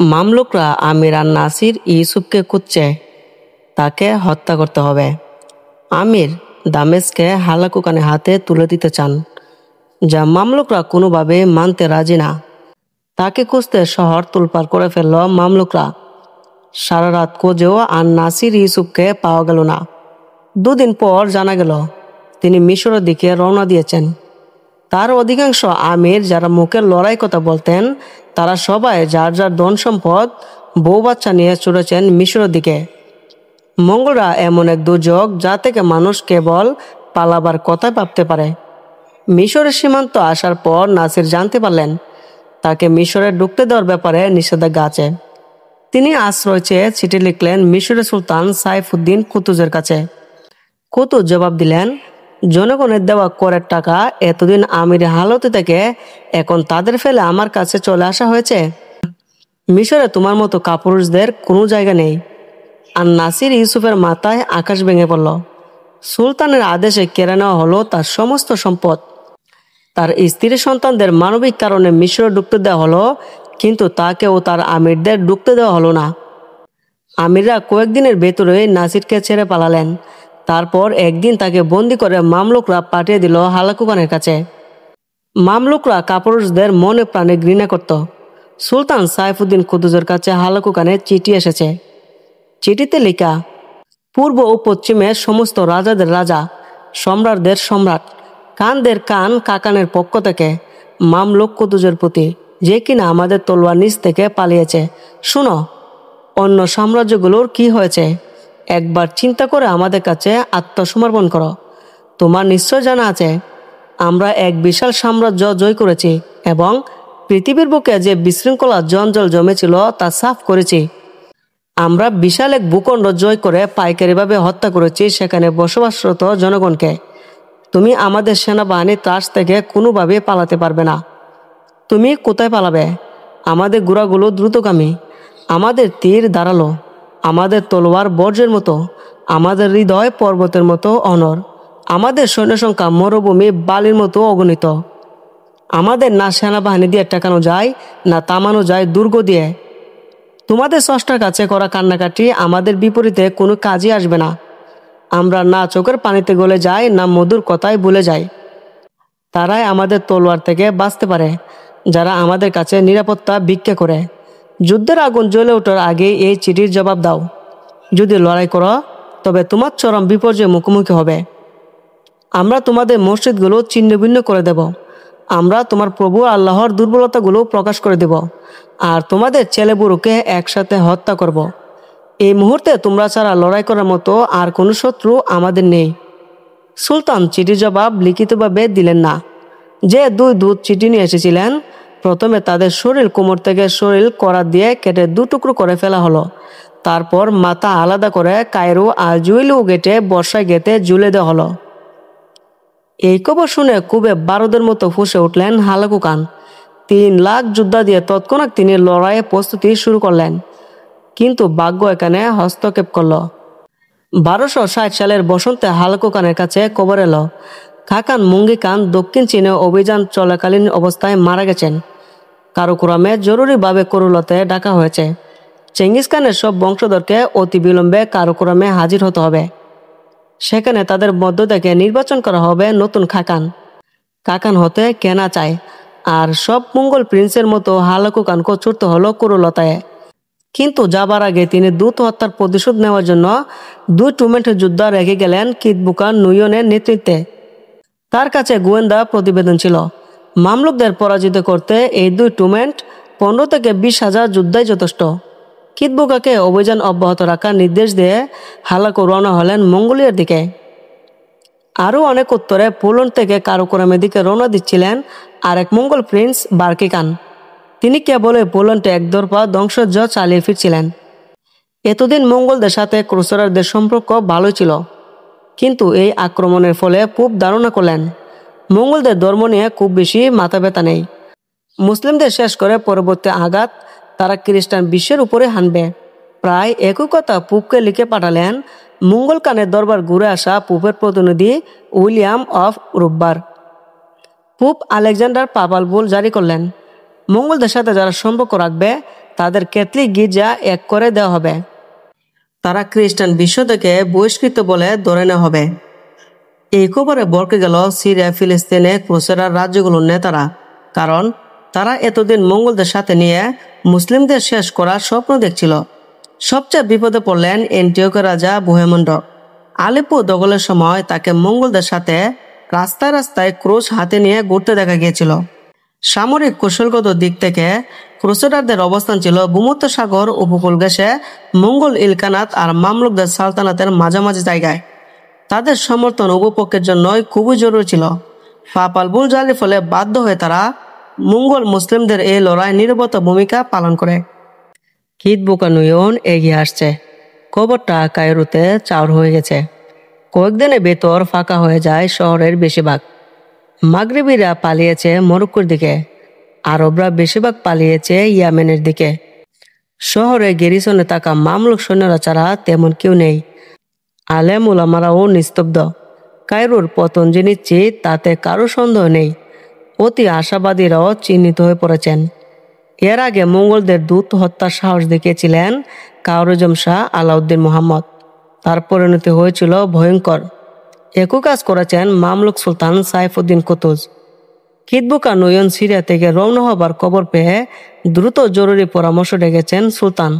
মামলুকরা আমির আর নাসির ইউসুফকে খুঁজছে, তাকে হত্যা করতে হবে। আমির দামেস্কে হালাকুকানে হাতে তুলে দিতে চান, যা মামলুকরা কোনোভাবে মানতে রাজি না। তাকে খুঁজতে শহর তোলপাড় করে ফেলল মামলুকরা। সারা রাত খোঁজেও আর নাসির ইউসুফকে পাওয়া গেল না। দুদিন পর জানা গেল তিনি মিশরের দিকে রওনা দিয়েছেন। তার অধিকাংশ আমির যারা মুখের লড়াই কথা বলতেন, তারা সবাই যার যার ধন সম্পদ, বউ বাচ্চা নিয়ে ছুটেছেন মিশরের দিকে। মঙ্গলরা এমন এক দুর্যোগ যা থেকে মানুষ কেবল পালাবার কথা ভাবতে পারে। মিশরের সীমান্ত আসার পর নাসির জানতে পারলেন তাকে মিশরে ঢুকতে দেওয়ার ব্যাপারে নিষেধাজ্ঞা আছে। তিনি আশ্রয় চেয়ে চিঠি লিখলেন মিশরের সুলতান সাইফুদ্দিন কুতুজের কাছে। কুতুজ জবাব দিলেন, জনগণের দেওয়া করের টাকা এতদিন আমির হালতে থেকে এখন তাদের ফেলে আমার কাছে চলে আসা হয়েছে। মিশরে তোমার মতো কাপুরুষদের কোনো জায়গা নেই। আর নাসির ইউসুফের মাথায় আকাশ ভেঙে পড়ল। সুলতানের আদেশে কেড়ে নেওয়া হলো তার সমস্ত সম্পদ। তার স্ত্রী সন্তানদের মানবিক কারণে মিশরে ঢুকতে দেওয়া হলো, কিন্তু তাকে ও তার আমিরদের ঢুকতে দেওয়া হলো না। আমিররা কয়েকদিনের ভেতরে নাসিরকে ছেড়ে পালালেন। তারপর একদিন তাকে বন্দি করে মামলুকরা পাঠিয়ে দিল হালাকুকানের কাছে। মামলুকরা কাপুরুষদের মনে প্রাণে ঘৃণা করত। সুলতান সাইফুদ্দিন কুতুজের কাছে হালাকুকানে চিঠি এসেছে। চিঠিতে লেখা, পূর্ব ও পশ্চিমে সমস্ত রাজাদের রাজা, সম্রাটদের সম্রাট, কানদের কান কাকানের পক্ষ থেকে মামলুক কুতুজের প্রতি, যে কিনা আমাদের তলোয়ার নিচ থেকে পালিয়েছে। শুনো, অন্য সাম্রাজ্যগুলোর কি হয়েছে, একবার চিন্তা করে আমাদের কাছে আত্মসমর্পণ করো। তোমার নিশ্চয় জানা আছে আমরা এক বিশাল সাম্রাজ্য জয় করেছি এবং পৃথিবীর বুকে যে বিশৃঙ্খলা জঞ্জল জমেছিল তা সাফ করেছি। আমরা বিশাল এক ভূখণ্ড জয় করে পাইকারিভাবে হত্যা করেছি সেখানে বসবাসরত জনগণকে। তুমি আমাদের সেনাবাহিনী ত্রাস থেকে কোনোভাবে পালাতে পারবে না। তুমি কোথায় পালাবে? আমাদের ঘোড়াগুলো দ্রুতগামী, আমাদের তীর ধারালো, আমাদের তলোয়ার বজ্রের মতো, আমাদের হৃদয় পর্বতের মতো অনর, আমাদের সৈন্য সংখ্যা মরুভূমি বালির মতো অগণিত। আমাদের না সেনাবাহিনী দিয়ে ঠেকানো যায়, না থামানো যায় দুর্গ দিয়ে। তোমাদের স্রষ্টার কাছে করা কান্নাকাটি আমাদের বিপরীতে কোনো কাজই আসবে না। আমরা না চোখের পানিতে গলে যাই, না মধুর কথায় ভুলে যাই। তারাই আমাদের তলোয়ার থেকে বাঁচতে পারে যারা আমাদের কাছে নিরাপত্তা ভিক্ষা করে। যুদ্ধের আগুন জ্বলে ওঠার আগে এই চিঠির জবাব দাও। যদি লড়াই করো তবে তোমার চরম বিপর্যয়ের মুখোমুখি হবে। আমরা তোমাদের মসজিদগুলো ছিন্ন ভিন্ন করে দেব। আমরা তোমার প্রভু আল্লাহর দুর্বলতাগুলো প্রকাশ করে দেব, আর তোমাদের ছেলেবুড়োকে একসাথে হত্যা করব। এই মুহূর্তে তোমরা ছাড়া লড়াই করার মতো আর কোনো শত্রু আমাদের নেই। সুলতান চিঠির জবাব লিখিতভাবে দিলেন না। যে দুই দূত চিঠি নিয়ে এসেছিলেন, প্রথমে তাদের শরীর কোমর থেকে শরীর করাত দিয়ে কেটে দুটুকরো করে ফেলা হলো। তারপর মাথা আলাদা করে কায়রো আর জুইলু গেটে বর্ষায় গেতে ঝুলে দেওয়া হলো। এই খবর শুনে খুবই বারুদের মতো ফুঁসে উঠলেন হালাকুকান। 3 লাখ যোদ্ধা দিয়ে তৎক্ষণাৎ তিনি লড়াইয়ের প্রস্তুতি শুরু করলেন। কিন্তু ভাগ্য এখানে হস্তক্ষেপ করল। 1260 সালের বসন্তে হালাকুকানের কাছে খবর এলো খাকান মুঙ্গি খান দক্ষিণ চীনে অভিযান চলাকালীন অবস্থায় মারা গেছেন। কারুকুরামে জরুরিভাবে করুলতে ডাকা হয়েছে। চেঙ্গিস খানের সব বংশধরকে অতি বিলম্বে কারুকুরামে হাজির হতে হবে। সেখানে তাদের মধ্য থেকে নির্বাচন করা হবে নতুন খাকান। কাকান হতে কেনা চায়, আর সব মঙ্গল প্রিন্সের মতো হালাকুকানকে ছুটতে হলো করুলতায়। কিন্তু যাবার আগে তিনি দূত হত্যার প্রতিশোধ নেওয়ার জন্য 2 টুমেন্টের যোদ্ধা রেখে গেলেন কিতবুকান নুইয়নের নেতৃত্বে। তার কাছে গোয়েন্দা প্রতিবেদন ছিল মামলুকদের পরাজিত করতে এই 2 টুমেন্ট 15 থেকে 20,000 যোদ্ধাই যথেষ্ট। কিতবুকাকে অভিযান অব্যাহত রাখার নির্দেশ দিয়ে হালাকু রওনা হলেন মঙ্গোলিয়ার দিকে। আরও অনেক উত্তরে পোল্যান্ড থেকে কারাকোরামের দিকে রওনা দিচ্ছিলেন আরেক মঙ্গল প্রিন্স বার্কি খান। তিনি কেবলই পোল্যান্ডে একদরফা ধ্বংসযজ্ঞ চালিয়ে ফিরছিলেন। এতদিন মঙ্গলদের সাথে ক্রুসেডারদের সম্পর্ক ভালোই ছিল, কিন্তু এই আক্রমণের ফলে পুপ ধারণা করলেন মঙ্গলদের ধর্ম নিয়ে খুব বেশি মাথা ব্যথা নেই। মুসলিমদের শেষ করে পরবর্তী আঘাত তারা খ্রিস্টান বিশ্বের উপরে হানবে। প্রায় একই কথা পুপকে লিখে পাঠালেন মঙ্গল খানের দরবার ঘুরে আসা পুপের প্রতিনিধি উইলিয়াম অফ রুব্বার। পুপ আলেকজান্ডার পাপাল বুল জারি করলেন, মঙ্গলদের সাথে যারা সম্পর্ক রাখবে তাদের ক্যাথলিক গির্জা এক করে দেওয়া হবে। তারা খ্রিস্টান বিশ্ব থেকে বহিষ্কৃত বলে ধরে নেওয়া হবে। এই খবরে বরকে গেল সিরিয়া ফিলিস্তিনে ক্রুসেডার রাজ্যগুলোর নেতারা, কারণ তারা এতদিন মঙ্গলদের সাথে নিয়ে মুসলিমদের শেষ করার স্বপ্ন দেখছিল। সবচেয়ে বিপদে পড়লেন অ্যান্টিওকের রাজা বুহেমন্ড। আলেপ্পো দখলের সময় তাকে মঙ্গলদের সাথে রাস্তায় রাস্তায় ক্রুশ হাতে নিয়ে ঘুরতে দেখা গিয়েছিল। সামরিক কৌশলগত দিক থেকে ক্রুসেডারদের অবস্থান ছিল ভূমধ্যসাগর উপকূল ঘেঁষে মঙ্গল ইলখানাত আর মামলুকদের সালতানাতের মাঝামাঝি জায়গায়। তাদের সমর্থন উভপক্ষের জন্যই খুবই জরুরি ছিল। পাপাল বুলজালির ফলে বাধ্য হয়ে তারা মঙ্গল মুসলিমদের এই লড়াই নিরবতা ভূমিকা পালন করে। কিতবুকানুয়ন এগিয়ে আসছে। খবরটা কায়রোতে চাউর হয়ে গেছে। কয়েকদিনের ভেতর ফাঁকা হয়ে যায় শহরের বেশিরভাগ। মাগরিবিরা পালিয়েছে মরক্কোর দিকে, আরবরা বেশিরভাগ পালিয়েছে ইয়ামেনের দিকে। শহরে গেরিসনে থাকা মামলুক সৈন্যরা ছাড়া তেমন কেউ নেই। আলেম উলামারাও নিস্তব্ধ। কায়রোর পতন যে নিশ্চিত তাতে কারো সন্দেহ নেই। অতি আশাবাদীরাও চিহ্নিত হয়ে পড়েছেন। এর আগে মঙ্গলদের দূত হত্যার সাহস দেখিয়েছিলেন কাওরজম শাহ আলাউদ্দিন মোহাম্মদ। তার পরিণতি হয়েছিল ভয়ঙ্কর। একই কাজ করেছেন মামলুক সুলতান সাইফুদ্দিন কুতুজ। কিতবুকানুয়ন সিরিয়া থেকে রওনা হবার খবর পেয়ে দ্রুত জরুরি পরামর্শ ডেকেছেন সুলতান।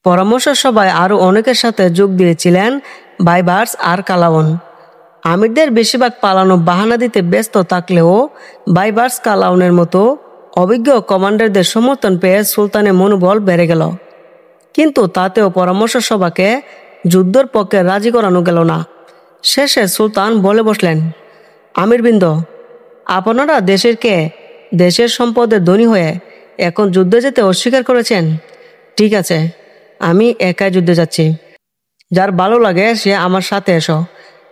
পরামর্শ সভায় আরও অনেকের সাথে যোগ দিয়েছিলেন বাইবার্স আর কালাউন। আমিরদের বেশিরভাগ পালানো বাহানা দিতে ব্যস্ত থাকলেও বাইবার্স কালাউনের মতো অভিজ্ঞ কমান্ডারদের সমর্থন পেয়ে সুলতানের মনোবল বেড়ে গেল। কিন্তু তাতেও পরামর্শ সভাকে যুদ্ধের পক্ষে রাজি করানো গেল না। শেষে সুলতান বলে বসলেন, আমিরবৃন্দ, আপনারা দেশের সম্পদের ধনী হয়ে এখন যুদ্ধে যেতে অস্বীকার করেছেন। ঠিক আছে, আমি একাই যুদ্ধে যাচ্ছি। যার ভালো লাগে সে আমার সাথে এসো,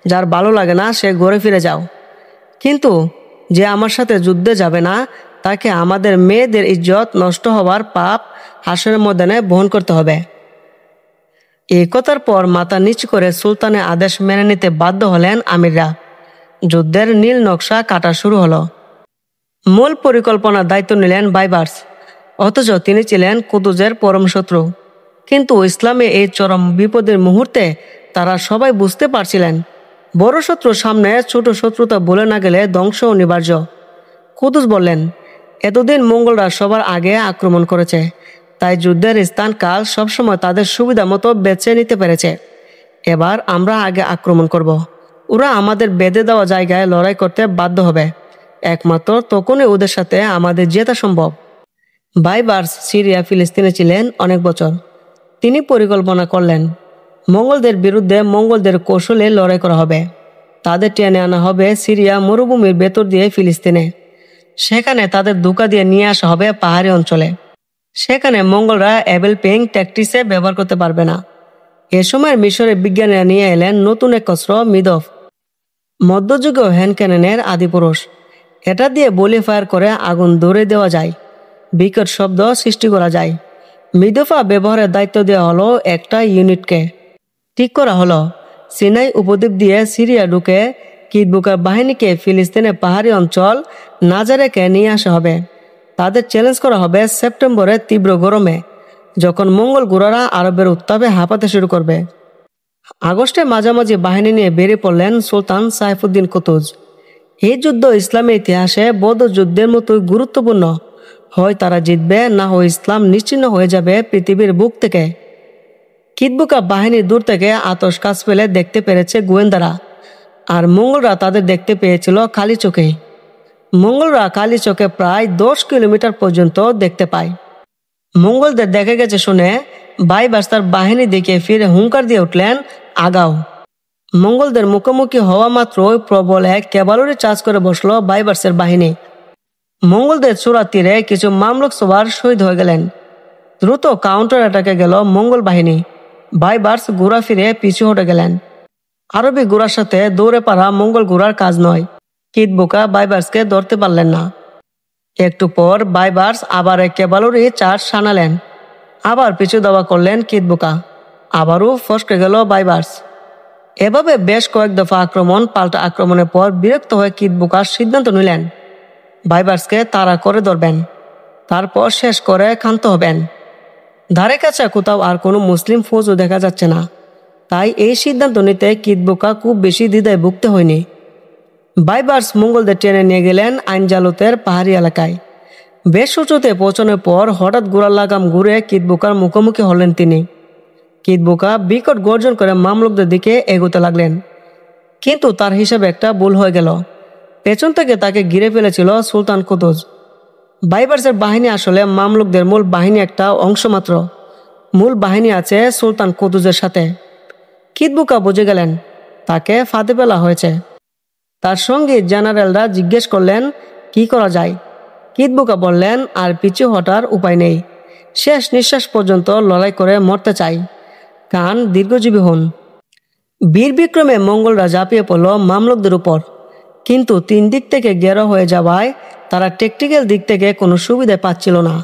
যার ভালো লাগে না সে ঘরে ফিরে যাও। কিন্তু যে আমার সাথে যুদ্ধে যাবে না তাকে আমাদের মেয়েদের ইজ্জত নষ্ট হওয়ার পাপ হাসরের ময়দানে বহন করতে হবে। এই কথার পর মাথা নিচু করে সুলতানের আদেশ মেনে নিতে বাধ্য হলেন আমিররা। যুদ্ধের নীল নকশা কাটা শুরু হলো। মূল পরিকল্পনার দায়িত্ব নিলেন বাইবার্স, অথচ তিনি ছিলেন কুতুজের পরম শত্রু। কিন্তু ইসলামে এই চরম বিপদের মুহূর্তে তারা সবাই বুঝতে পারছিলেন বড় শত্রুর সামনে ছোট শত্রুতা বলে না গেলে ধ্বংস অনিবার্য। কুতুজ বললেন, এতদিন মঙ্গলরা সবার আগে আক্রমণ করেছে, তাই যুদ্ধের স্থান কাল সবসময় তাদের সুবিধা মতো বেছে নিতে পেরেছে। এবার আমরা আগে আক্রমণ করব। ওরা আমাদের বেঁধে দেওয়া জায়গায় লড়াই করতে বাধ্য হবে। একমাত্র তখনই ওদের সাথে আমাদের জেতা সম্ভব। বাইবার্স সিরিয়া ফিলিস্তিনে ছিলেন অনেক বছর। তিনি পরিকল্পনা করলেন, মঙ্গলদের বিরুদ্ধে মঙ্গলদের কৌশলে লড়াই করা হবে। তাদের টেনে আনা হবে সিরিয়া মরুভূমির ভেতর দিয়ে ফিলিস্তিনে। সেখানে তাদের ধোঁকা দিয়ে নিয়ে আসা হবে পাহাড়ি অঞ্চলে। সেখানে মঙ্গলরা অ্যাবেল পেইং ট্যাকটিসে ব্যবহার করতে পারবে না। এ সময় মিশরের বিজ্ঞানীরা নিয়ে এলেন নতুন এক অস্ত্র, মিদফ, মধ্যযুগীয় হ্যান্ড ক্যাননের আদিপুরুষ। এটা দিয়ে বলি ফায়ার করে আগুন ধরে দেওয়া যায়, বিকট শব্দ সৃষ্টি করা যায়। মিদফা ব্যবহারের দায়িত্ব দেওয়া হলো একটা ইউনিটকে। ঠিক করা হলো সিনাই উপদ্বীপ দিয়ে সিরিয়া ঢুকে কিতবুকার বাহিনীকে ফিলিস্তিনের পাহাড়ি অঞ্চল নাজারেকে নিয়ে আসা হবে। তাদের চ্যালেঞ্জ করা হবে সেপ্টেম্বরের তীব্র গরমে, যখন মঙ্গল গোড়ারা আরবের উত্তাপে হাঁপাতে শুরু করবে। আগস্টে মাঝামাঝি বাহিনী নিয়ে বেরিয়ে পড়লেন সুলতান সাইফুদ্দিন কুতুজ। এই যুদ্ধ ইসলামের ইতিহাসে বদর যুদ্ধের মতোই গুরুত্বপূর্ণ। হয় তারা জিতবে, না হয় ইসলাম নিশ্চিহ্ন হয়ে যাবে পৃথিবীর বুক থেকে। কিতবুকা বাহিনী দূর থেকে আতশ কাজ ফেলে দেখতে পেরেছে গোয়েন্দারা, আর মঙ্গলরা তাদের দেখতে পেয়েছিল খালি চোখে। মঙ্গলরা খালি চোখে প্রায় 10 কিলোমিটার পর্যন্ত দেখতে পায়। মঙ্গলদের দেখে গেছে শুনে বাইবার্স তার বাহিনী দেখে ফিরে হুঙ্কার দিয়ে উঠলেন, আগাও। মঙ্গলদের মুখোমুখি হওয়া মাত্রই প্রবল এক ক্যাভালরি চার্জ করে বসলো বাইবার্সের বাহিনী। মঙ্গলদের চূড়া তীরে কিছু মামলুক সবার শহীদ হয়ে গেলেন। দ্রুত কাউন্টার অ্যাটাকে গেল মঙ্গল বাহিনী। বাইবার্স ঘোড়া ফিরে পিছু হটে গেলেন। আরবি ঘোড়ার সাথে দৌড়ে পারা মঙ্গল ঘোড়ার কাজ নয়। কিতবুকা বাইবার্সকে ধরতে পারলেন না। একটু পর বাইবার্স আবার এক ক্যাভালরি চার্জ শানালেন। আবার পিছু দাওয়া করলেন কিতবুকা। আবারও ফসকে গেল বাইবার্স। এভাবে বেশ কয়েক দফা আক্রমণ পাল্টা আক্রমণের পর বিরক্ত হয়ে কিতবুকা সিদ্ধান্ত নিলেন বাইবার্সকে তাড়া করে ধরবেন, তারপর শেষ করে ক্ষান্ত হবেন। ধারে কাছে কোথাও আর কোনো মুসলিম ফৌজও দেখা যাচ্ছে না। তাই এই সিদ্ধান্ত নিতে কিতবুকা খুব বেশি দ্বিধায় ভুগতে হয়নি। বাইবার্স মঙ্গলদের টেনে নিয়ে গেলেন আইনজালুতের পাহাড়ি এলাকায়। বেশ উঁচুতে পৌঁছানোর পর হঠাৎ গোড়ার লাগাম ঘুরে কিতবুকার মুখোমুখি হলেন তিনি। কিতবুকা বিকট গর্জন করে মামলুকদের দিকে এগোতে লাগলেন, কিন্তু তার হিসাবে একটা ভুল হয়ে গেল। পেছন থেকে তাকে ঘিরে ফেলেছিল সুলতান কুতুজ। বাইবার্সের বাহিনী আসলে মামলুকদের মূল বাহিনী একটা অংশ মাত্র। মূল বাহিনী আছে সুলতান কুতুজের সাথে। কিতবুকা বুঝে গেলেন তাকে ফাঁদে ফেলা হয়েছে। তার সঙ্গে জেনারেলরা জিজ্ঞেস করলেন কি করা যায়। কিতবুকা বললেন আর পিছু হটার উপায় নেই, শেষ নিঃশ্বাস পর্যন্ত লড়াই করে মরতে চাই। খান দীর্ঘজীবী হন। বীর বিক্রমে মঙ্গলরা ঝাঁপিয়ে পড়ল মামলুকদের উপর, কিন্তু 3 দিক থেকে ঘেরা হয়ে যাওয়ায় তারা টেকটিক্যাল দিক থেকে কোনো সুবিধা পাচ্ছিল না।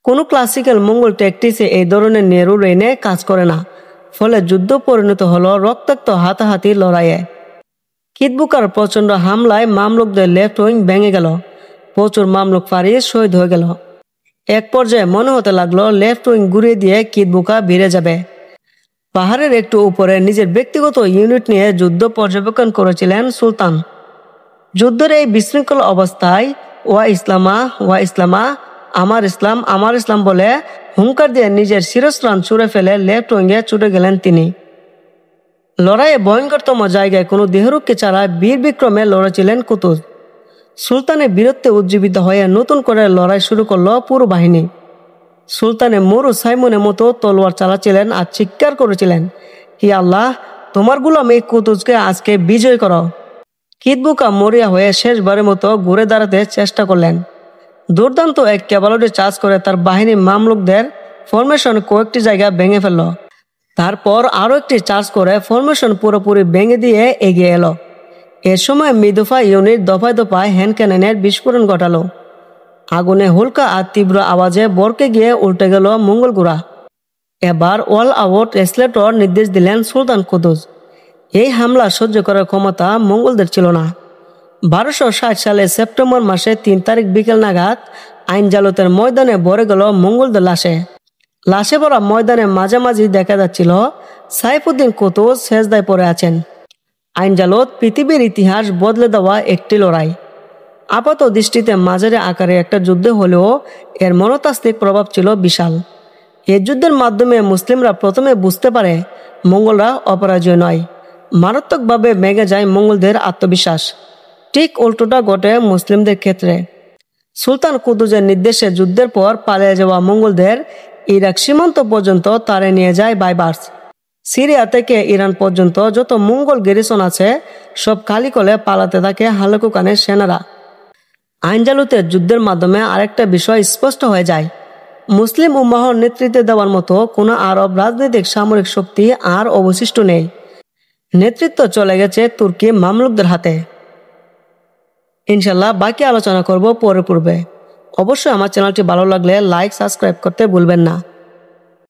কোনো ক্লাসিক্যাল মঙ্গল ট্যাকটিক্সে এই ধরনের নেরু রেনে কাজ করে না, ফলে যুদ্ধ পরিণত হলো রক্তাক্ত হাতাহাতির লড়াইয়ে। কিতবুকার প্রচণ্ড হামলায় মামলুকদের লেফট উইং ভেঙে গেল, প্রচুর মামলুক ফারিস শহীদ হয়ে গেল। এক পর্যায়ে মনে হতে লাগলো লেফট উইং ঘুরিয়ে দিয়ে কিতবুকা ভিড়ে যাবে। পাহাড়ের একটু উপরে নিজের ব্যক্তিগত ইউনিট নিয়ে যুদ্ধ পর্যবেক্ষণ করেছিলেন সুলতান। যুদ্ধের এই বিশৃঙ্খল অবস্থায় ওয়া ইসলামা আমার ইসলাম বলে হুঙ্কার দিয়ে নিজের শিরস্ত্রাণ ছুঁড়ে ফেলে লেফট উইংয়ে ছুটে গেলেন তিনি। লড়াইয়ে ভয়ঙ্করতম জায়গায় কোনো দেহরক্ষী ছাড়া বীর বিক্রমে লড়েছিলেন কুতুজ। সুলতানের বীরত্বে উজ্জীবিত হয়ে নতুন করে লড়াই শুরু করলো পুরো বাহিনী। সুলতানের মরু সাইমনের মতো তলোয়ার চালাচ্ছিলেন আর চিৎকার করেছিলেন, হি আল্লাহ, তোমার গোলাম এই কুতুজকে আজকে বিজয় করো। কিতবুকা মরিয়া হয়ে শেষবারের মতো ঘুরে দাঁড়াতে চেষ্টা করলেন। দুর্দান্ত এক ক্যাভালরি চার্জ করে তার বাহিনী মামলুকদের ফরমেশন কয়েকটি জায়গা ভেঙে ফেলল। তারপর আরও একটি চার্জ করে ফরমেশন পুরোপুরি ভেঙে দিয়ে এগিয়ে এলো। এ সময় মৃদুফা ইউনিট দফায় দফায় হ্যান্ড ক্যাননের বিস্ফোরণ ঘটালো। আগুনে হুলকা আর তীব্র আওয়াজে বরকে গিয়ে উল্টে গেল মঙ্গল গোড়া। এবার অল আউট এসলেটর নির্দেশ দিলেন সুলতান কুতুজ। এই হামলা সহ্য করার ক্ষমতা মঙ্গলদের ছিল না। 1260 সালে সেপ্টেম্বর মাসে 3 তারিখ বিকেল নাগাদ আইনজালুতের ময়দানে ভরে গেল মঙ্গলদের লাশে ভরা ময়দানের মাঝামাঝি দেখা যাচ্ছিল সাইফুদ্দিন কুতুজ সেজদায় পড়ে আছেন। আইনজালুত পৃথিবীর ইতিহাস বদলে দেওয়া একটি লড়াই। আপাত দৃষ্টিতে মাঝারি আকারে একটা যুদ্ধ হলেও এর মনস্তাত্ত্বিক প্রভাব ছিল বিশাল। এই যুদ্ধের মাধ্যমে মুসলিমরা প্রথমে বুঝতে পারে মঙ্গলরা অপরাজয় নয়। মারাত্মকভাবে ভেঙে যায় মঙ্গলদের আত্মবিশ্বাস। ঠিক উল্টোটা ঘটে মুসলিমদের ক্ষেত্রে। সুলতান কুতুজের নির্দেশে যুদ্ধের পর পালিয়ে যাওয়া মঙ্গলদের ইরাক সীমান্ত পর্যন্ত তাড়িয়ে নিয়ে যায় বাইবার্স। সিরিয়া থেকে ইরান পর্যন্ত যত মঙ্গল গ্যারিসন আছে সব খালি করে পালাতে থাকে হালাকু খানের সেনারা। আইনজালুতের যুদ্ধের মাধ্যমে আরেকটা বিষয় স্পষ্ট হয়ে যায়, মুসলিম উম্মাহর নেতৃত্ব দেওয়ার মতো কোনো আরব রাজনৈতিক সামরিক শক্তি আর অবশিষ্ট নেই। নেতৃত্ব চলে গেছে তুর্কি মামলুকদের হাতে। ইনশাল্লাহ বাকি আলোচনা করব পূর্বে। অবশ্যই আমার চ্যানেলটি ভালো লাগলে লাইক সাবস্ক্রাইব করতে ভুলবেন না।